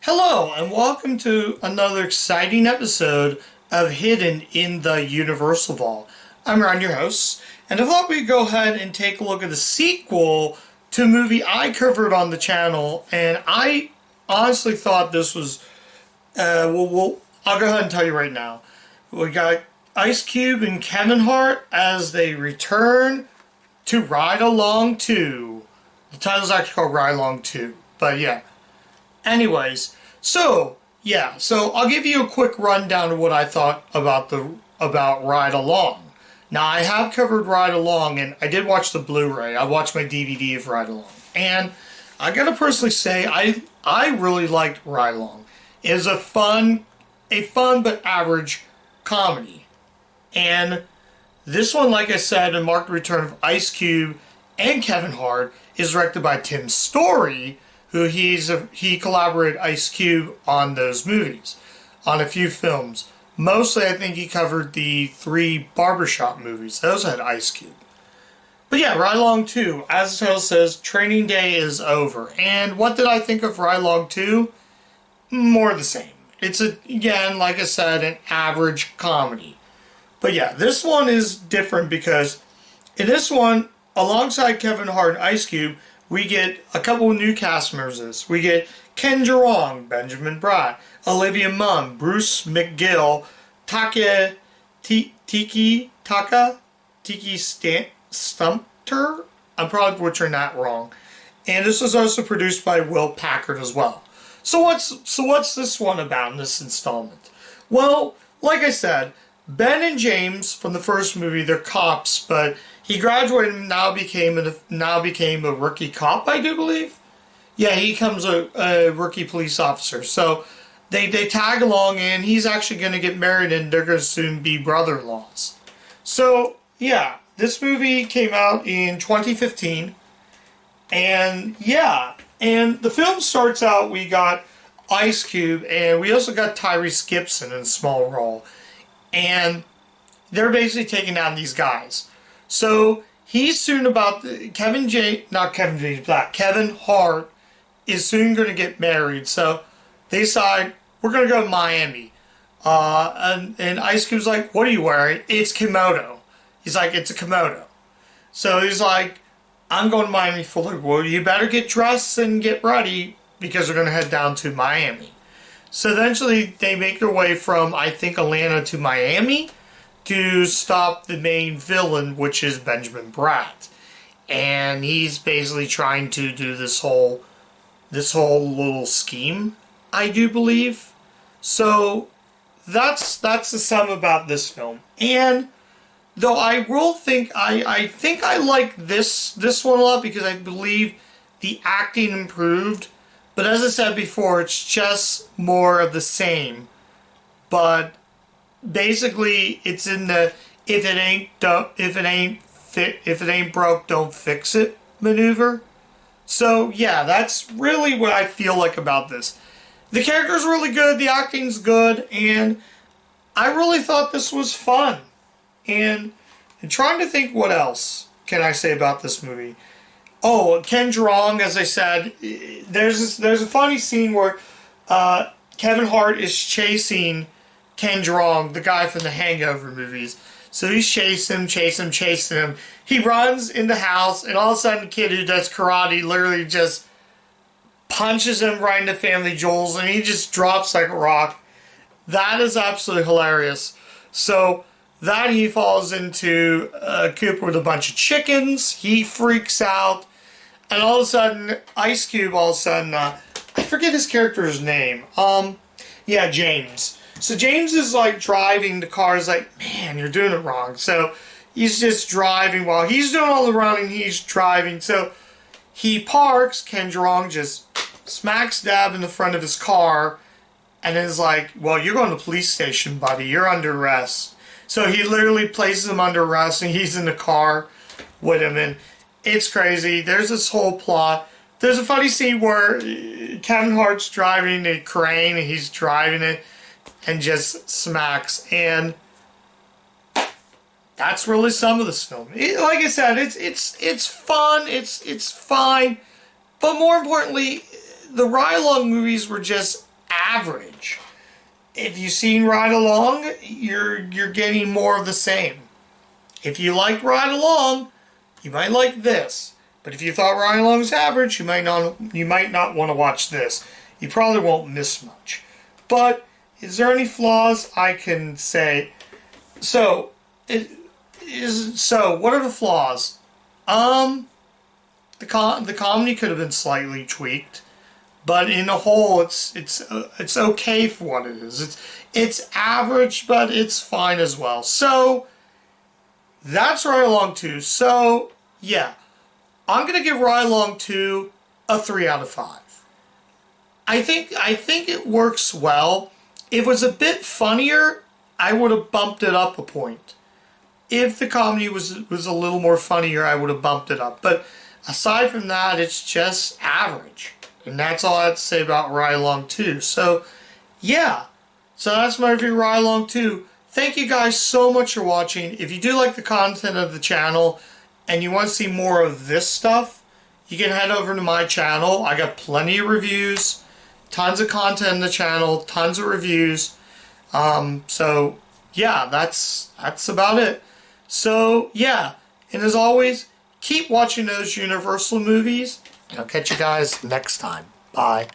Hello, and welcome to another exciting episode of Hidden in the Universal Vault. I'm Ron, your host, and I thought we'd go ahead and take a look at the sequel to a movie I covered on the channel, and I honestly thought this was, I'll go ahead and tell you right now. We got Ice Cube and Kevin Hart as they return to Ride Along 2. The title's actually called Ride Along 2, but yeah. Anyways, so I'll give you a quick rundown of what I thought about Ride Along. Now, I have covered Ride Along, and I did watch the Blu-ray. I watched my DVD of Ride Along, and I gotta personally say I really liked Ride Along. It is a fun but average comedy, and this one, like I said, and marked the return of Ice Cube and Kevin Hart, is directed by Tim Story, who he collaborated Ice Cube on those movies, on a few films. Mostly, I think he covered the 3 Barbershop movies. Those had Ice Cube. But yeah, Ride Along 2, as the title says, training day is over. And what did I think of Ride Along 2? More of the same. It's, again, like I said, an average comedy. But yeah, this one is different because in this one, alongside Kevin Hart and Ice Cube, we get a couple of new cast members. We get Ken Jeong, Benjamin Bratt, Olivia Munn, Bruce McGill, Tiki Stumpter. I'm probably butchering that wrong. And this was also produced by Will Packard as well. So what's this one about in this installment? Well, like I said, Ben and James from the first movie, they're cops, but he graduated and now became a rookie cop, I do believe. Yeah, he becomes a rookie police officer. So they tag along, and he's actually going to get married, and they're going to soon be brother-in-laws. So yeah, this movie came out in 2015, and the film starts out. We got Ice Cube, and we also got Tyrese Gibson in a small role, and they're basically taking down these guys. So he's soon Kevin Hart is soon going to get married. So they decide, we're going to go to Miami. And Ice Cube's like, what are you wearing? It's kimono. He's like, it's a kimono. So he's like, I'm going to Miami for well, you better get dressed and get ready because they're going to head down to Miami. So eventually they make their way from, I think, Atlanta to Miami to stop the main villain, which is Benjamin Bratt. And he's basically trying to do this whole little scheme, I do believe. So that's the sum about this film. And though I will think I like this one a lot because I believe the acting improved. But as I said before, it's just more of the same. But basically, it's in the if it ain't broke, don't fix it maneuver. So yeah, that's really what I feel like about this. The character's really good, the acting's good, and I really thought this was fun. And I'm trying to think what else can I say about this movie. Oh, Ken Jeong, as I said, there's a funny scene where Kevin Hart is chasing Ken Jeong, the guy from the Hangover movies. So he's chasing him. He runs in the house, and all of a sudden, the kid who does karate literally just punches him right in the family jewels, and he just drops like a rock. That is absolutely hilarious. So that he falls into a coop with a bunch of chickens. He freaks out, and all of a sudden, Ice Cube. I forget his character's name. James. So James is like driving the car. Is like, man, you're doing it wrong. So he's just driving while he's doing all the running. He's driving. So he parks. Ken Jeong just smacks dab in the front of his car, and is like, well, you're going to the police station, buddy. You're under arrest. So he literally places him under arrest, and he's in the car with him, and it's crazy. There's this whole plot. There's a funny scene where Kevin Hart's driving a crane, and he's driving it, and just smacks. And that's really some of this film. Like I said, it's fun. It's fine. But more importantly, the ride-along movies were just average. If you've seen Ride Along, you're getting more of the same. If you liked Ride Along, you might like this. But if you thought Ride Along was average, you might not want to watch this. You probably won't miss much. But is there any flaws I can say? So what are the flaws? The comedy could have been slightly tweaked, but in a whole, it's okay for what it is. It's average, but it's fine as well. So that's Ride Along 2. So yeah, I'm gonna give Ride Along 2 a 3 out of 5. I think it works well. If it was a bit funnier, I would have bumped it up a point. If the comedy was a little more funnier, I would have bumped it up. But aside from that, it's just average. And that's all I have to say about Ride Along 2. So, yeah. So that's my review of Ride Along 2. Thank you guys so much for watching. If you do like the content of the channel and you want to see more of this stuff, you can head over to my channel. I got plenty of reviews, tons of content on the channel, tons of reviews. So, yeah, that's about it. So, yeah. And as always, keep watching those Universal movies. And I'll catch you guys next time. Bye.